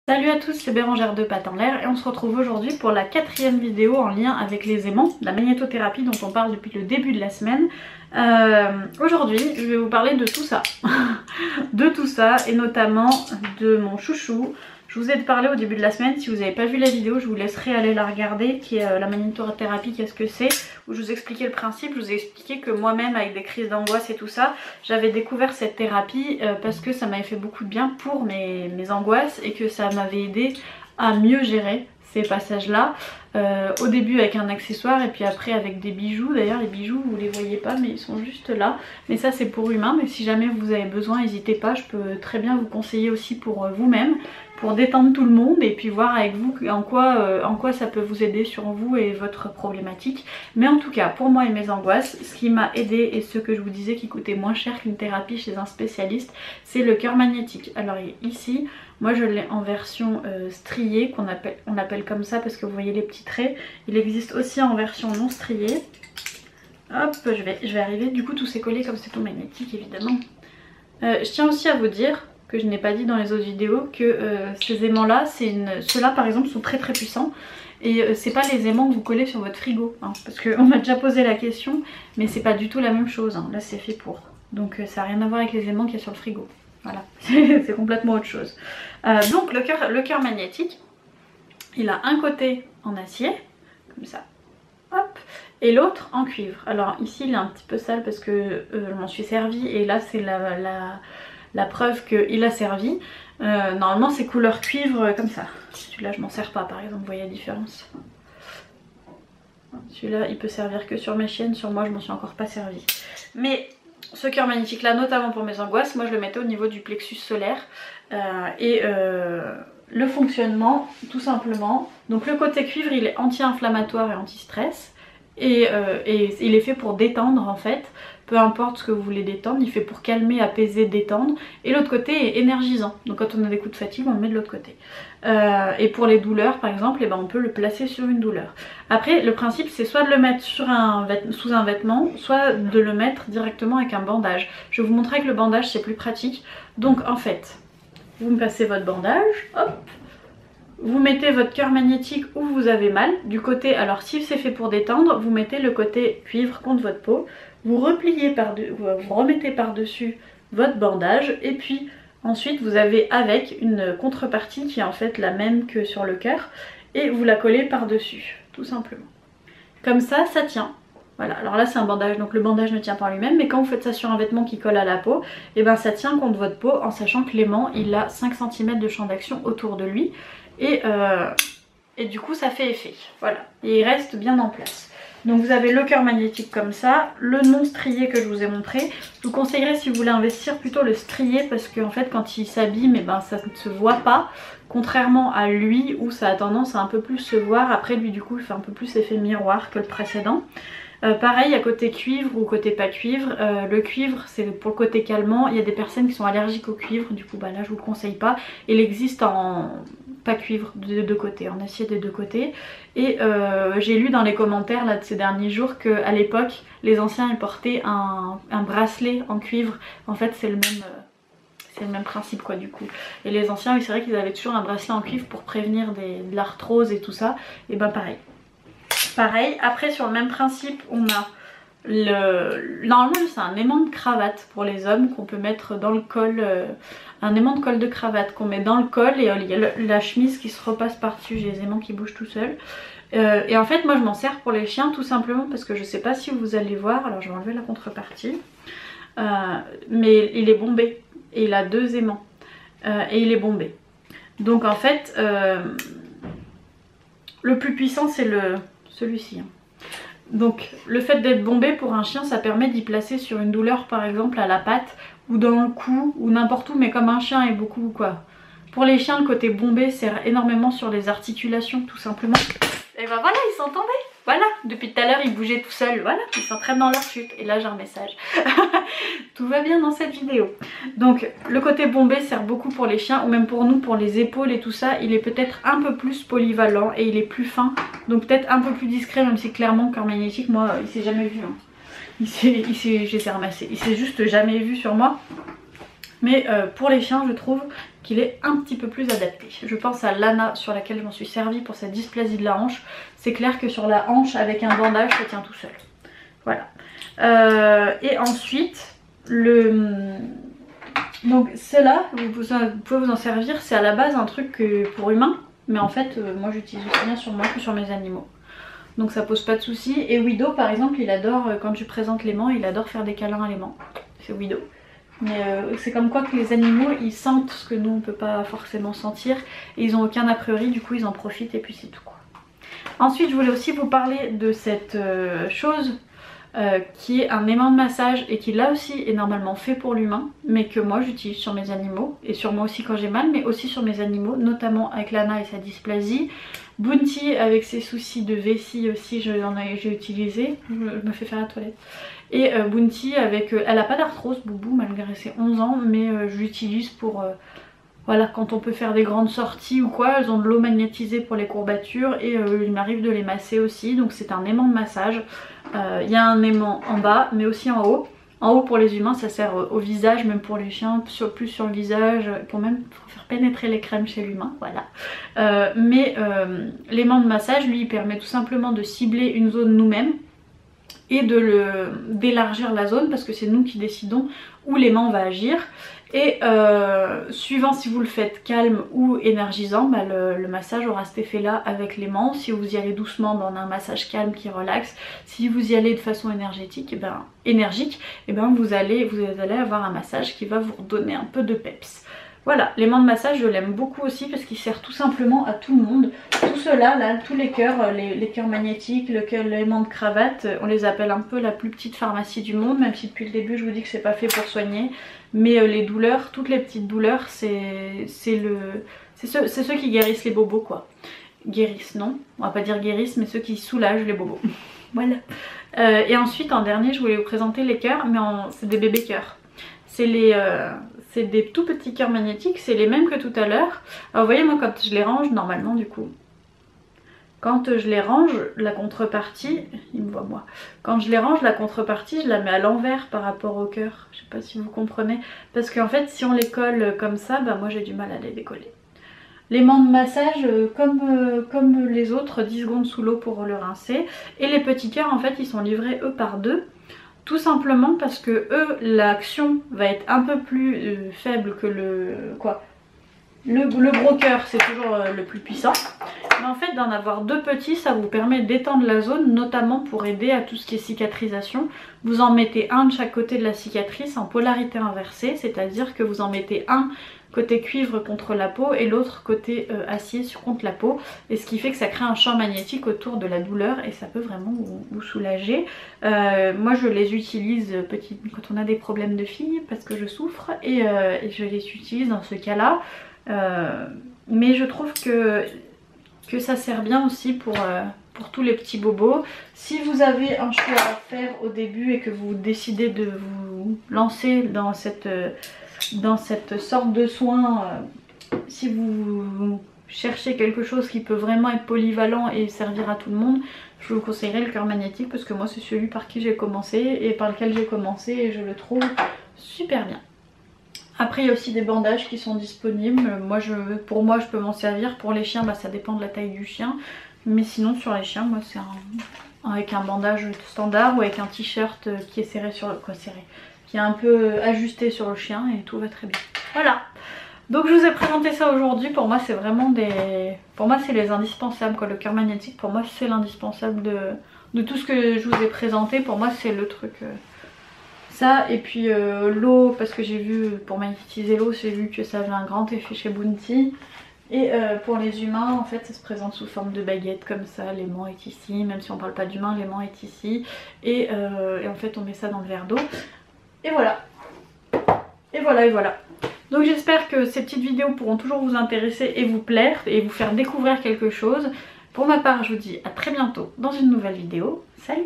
Salut à tous, c'est Bérangère de Pattes en l'air et on se retrouve aujourd'hui pour la 4e vidéo en lien avec les aimants, la magnétothérapie dont on parle depuis le début de la semaine. Aujourd'hui, je vais vous parler de tout ça, de tout ça et notamment de mon chouchou. Je vous ai parlé au début de la semaine, si vous n'avez pas vu la vidéo, je vous laisserai aller la regarder, qui est la magnétothérapie, qu'est-ce que c'est, où je vous expliquais le principe, je vous ai expliqué que moi-même avec des crises d'angoisse et tout ça, j'avais découvert cette thérapie parce que ça m'avait fait beaucoup de bien pour mes angoisses et que ça m'avait aidé à mieux gérer ces passages-là. Au début avec un accessoire et puis après avec des bijoux. D'ailleurs les bijoux vous les voyez pas mais ils sont juste là. Mais ça c'est pour humain, mais si jamais vous avez besoin n'hésitez pas, je peux très bien vous conseiller aussi pour vous-même, pour détendre tout le monde et puis voir avec vous en quoi ça peut vous aider sur vous et votre problématique. Mais en tout cas pour moi et mes angoisses, ce qui m'a aidé et ce que je vous disais qui coûtait moins cher qu'une thérapie chez un spécialiste, c'est le cœur magnétique. Alors ici moi je l'ai en version striée, on appelle comme ça parce que vous voyez les petits traits. Il existe aussi en version non striée. Hop, je vais arriver, du coup tout s'est collé comme c'est tout magnétique évidemment. Je tiens aussi à vous dire, que je n'ai pas dit dans les autres vidéos, que ces aimants là, ceux-là par exemple sont très puissants. Et c'est pas les aimants que vous collez sur votre frigo, hein, parce qu'on m'a déjà posé la question, mais c'est pas du tout la même chose, hein. Là c'est fait pour. Donc ça n'a rien à voir avec les aimants qu'il y a sur le frigo. Voilà, c'est complètement autre chose. Donc le cœur magnétique, il a un côté en acier, comme ça, hop, et l'autre en cuivre. Alors ici il est un petit peu sale parce que je m'en suis servi et là c'est la preuve qu'il a servi. Normalement c'est couleur cuivre comme ça. Celui-là je m'en sers pas par exemple, vous voyez la différence. Celui-là il peut servir que sur mes chiennes, sur moi je m'en suis encore pas servi. Mais ce cœur magnétique là, notamment pour mes angoisses, moi je le mettais au niveau du plexus solaire. Le fonctionnement tout simplement, donc le côté cuivre il est anti-inflammatoire et anti-stress et il est fait pour détendre en fait, peu importe ce que vous voulez détendre, il fait pour calmer, apaiser, détendre, et l'autre côté est énergisant, donc quand on a des coups de fatigue on le met de l'autre côté. Et pour les douleurs par exemple, on peut le placer sur une douleur. Après le principe c'est soit de le mettre sous un vêtement, soit de le mettre directement avec un bandage. Je vais vous montrer que le bandage c'est plus pratique. Donc en fait vous me passez votre bandage, hop, vous mettez votre cœur magnétique où vous avez mal, du côté, alors si c'est fait pour détendre, vous mettez le côté cuivre contre votre peau, vous repliez vous remettez par-dessus votre bandage et puis ensuite vous avez avec une contrepartie qui est en fait la même que sur le cœur et vous la collez par-dessus, tout simplement. Comme ça, ça tient. Voilà, alors là c'est un bandage, donc le bandage ne tient pas en lui-même, mais quand vous faites ça sur un vêtement qui colle à la peau, et ben ça tient contre votre peau en sachant que l'aimant il a 5 cm de champ d'action autour de lui et du coup ça fait effet, voilà, et il reste bien en place. Donc vous avez le cœur magnétique comme ça, le non strié que je vous ai montré. Je vous conseillerais si vous voulez investir plutôt le strié parce qu'en fait quand il s'abîme et ben ça ne se voit pas. Contrairement à lui où ça a tendance à un peu plus se voir, après lui du coup il fait un peu plus effet miroir que le précédent. Pareil à côté cuivre ou côté pas cuivre, le cuivre c'est pour le côté calmant, il y a des personnes qui sont allergiques au cuivre, du coup bah là je vous le conseille pas. Il existe en pas cuivre des deux côtés, en acier des deux côtés. Et j'ai lu dans les commentaires là de ces derniers jours qu'à l'époque les anciens ils portaient un bracelet en cuivre, en fait c'est le même principe quoi du coup. Et les anciens oui, c'est vrai qu'ils avaient toujours un bracelet en cuivre pour prévenir de l'arthrose et tout ça, et ben pareil. Pareil, après sur le même principe on a normalement c'est un aimant de cravate pour les hommes qu'on peut mettre dans le col, un aimant de col de cravate qu'on met dans le col et il y a la chemise qui se repasse par dessus, j'ai les aimants qui bougent tout seuls. Et en fait moi je m'en sers pour les chiens tout simplement parce que je sais pas si vous allez voir, alors je vais enlever la contrepartie, mais il est bombé et il a 2 aimants et il est bombé. Donc en fait le plus puissant c'est celui-ci. Donc le fait d'être bombé pour un chien ça permet d'y placer sur une douleur par exemple à la patte ou dans le cou ou n'importe où, mais comme un chien est beaucoup quoi. Pour les chiens le côté bombé sert énormément sur les articulations tout simplement. Et ben voilà ils sont tombés, voilà, depuis tout à l'heure ils bougeaient tout seuls, voilà, ils s'entraînent dans leur chute. Et là j'ai un message. Tout va bien dans cette vidéo. Donc le côté bombé sert beaucoup pour les chiens ou même pour nous, pour les épaules et tout ça. Il est peut-être un peu plus polyvalent et il est plus fin, donc peut-être un peu plus discret, même si clairement cœur magnétique moi il s'est jamais vu, hein. Je les ai ramassés, il s'est juste jamais vu sur moi. Mais pour les chiens je trouve qu'il est un petit peu plus adapté. Je pense à Lana sur laquelle je m'en suis servie pour sa dysplasie de la hanche. C'est clair que sur la hanche avec un bandage ça tient tout seul. Voilà. Et ensuite donc celle-là, vous pouvez vous en servir, c'est à la base un truc pour humains. Mais en fait moi j'utilise aussi bien sur moi que sur mes animaux. Donc ça pose pas de soucis. Et Wido par exemple il adore, quand je lui présente l'aimant, il adore faire des câlins à l'aimant. C'est Wido. Mais c'est comme quoi que les animaux ils sentent ce que nous on peut pas forcément sentir. Et ils ont aucun a priori, du coup ils en profitent et puis c'est tout quoi. Ensuite je voulais aussi vous parler de cette chose qui est un aimant de massage et qui là aussi est normalement fait pour l'humain. Mais que moi j'utilise sur mes animaux et sur moi aussi quand j'ai mal, mais aussi sur mes animaux. Notamment avec Lana et sa dysplasie. Bounty avec ses soucis de vessie aussi j'ai utilisé. Je me fais faire la toilette. Et Bounty avec, elle a pas d'arthrose Boubou malgré ses 11 ans, mais je l'utilise pour voilà, quand on peut faire des grandes sorties ou quoi. Elles ont de l'eau magnétisée pour les courbatures et il m'arrive de les masser aussi. Donc c'est un aimant de massage. Il y a un aimant en bas mais aussi en haut. En haut pour les humains ça sert au visage, même pour les chiens, plus sur le visage, pour même faire pénétrer les crèmes chez l'humain, voilà. L'aimant de massage lui il permet tout simplement de cibler une zone nous-mêmes et d'élargir la zone parce que c'est nous qui décidons où l'aimant va agir. Et suivant si vous le faites calme ou énergisant, bah le massage aura cet effet là avec l'aimant. Si vous y allez doucement, bah on a un massage calme qui relaxe. Si vous y allez de façon énergique, vous allez avoir un massage qui va vous redonner un peu de peps. Voilà, l'aimant de massage je l'aime beaucoup aussi parce qu'il sert tout simplement à tout le monde. Tout cela, là, tous les cœurs, les cœurs magnétiques, l'aimant de cravate, on les appelle un peu la plus petite pharmacie du monde, même si depuis le début je vous dis que c'est pas fait pour soigner. Mais les douleurs, toutes les petites douleurs, c'est ceux qui guérissent les bobos quoi. Guérissent non, on va pas dire guérissent, mais ceux qui soulagent les bobos. Voilà. Et ensuite en dernier je voulais vous présenter les cœurs, mais c'est des bébés cœurs. C'est des tout petits cœurs magnétiques, c'est les mêmes que tout à l'heure. Alors vous voyez moi quand je les range, normalement du coup, quand je les range, la contrepartie, il me voit moi, quand je les range la contrepartie je la mets à l'envers par rapport au cœur. Je sais pas si vous comprenez, parce qu'en fait si on les colle comme ça, bah moi j'ai du mal à les décoller. L'aimant de massage comme les autres, 10 secondes sous l'eau pour le rincer. Et les petits cœurs en fait ils sont livrés eux par deux. Tout simplement parce que eux, l'action va être un peu plus faible que le gros cœur, c'est toujours le plus puissant. Mais en fait d'en avoir deux petits, ça vous permet d'étendre la zone, notamment pour aider à tout ce qui est cicatrisation. Vous en mettez un de chaque côté de la cicatrice en polarité inversée, c'est-à-dire que vous en mettez un côté cuivre contre la peau et l'autre côté acier contre la peau, et ce qui fait que ça crée un champ magnétique autour de la douleur et ça peut vraiment vous soulager. Moi je les utilise quand on a des problèmes de filles parce que je souffre et je les utilise dans ce cas là, mais je trouve que ça sert bien aussi pour tous les petits bobos. Si vous avez un choix à faire au début et que vous décidez de vous lancer dans cette sorte de soin, si vous cherchez quelque chose qui peut vraiment être polyvalent et servir à tout le monde, je vous conseillerais le cœur magnétique parce que moi c'est celui par qui j'ai commencé et par lequel j'ai commencé et je le trouve super bien. Après il y a aussi des bandages qui sont disponibles. Pour moi je peux m'en servir. Pour les chiens bah, ça dépend de la taille du chien, mais sinon sur les chiens moi c'est avec un bandage standard ou avec un t-shirt qui est serré sur le qui est un peu ajusté sur le chien et tout va très bien. Voilà, donc je vous ai présenté ça aujourd'hui. Pour moi c'est vraiment pour moi c'est les indispensables quoi. Le cœur magnétique pour moi c'est l'indispensable de tout ce que je vous ai présenté. Pour moi c'est le truc ça, et puis l'eau, parce que j'ai vu pour magnétiser l'eau, j'ai vu que ça avait un grand effet chez Bounty. Et pour les humains en fait ça se présente sous forme de baguette comme ça, l'aimant est ici, même si on parle pas d'humain l'aimant est ici, et en fait on met ça dans le verre d'eau. Et voilà. Et voilà et voilà. Donc j'espère que ces petites vidéos pourront toujours vous intéresser et vous plaire et vous faire découvrir quelque chose. Pour ma part je vous dis à très bientôt dans une nouvelle vidéo. Salut!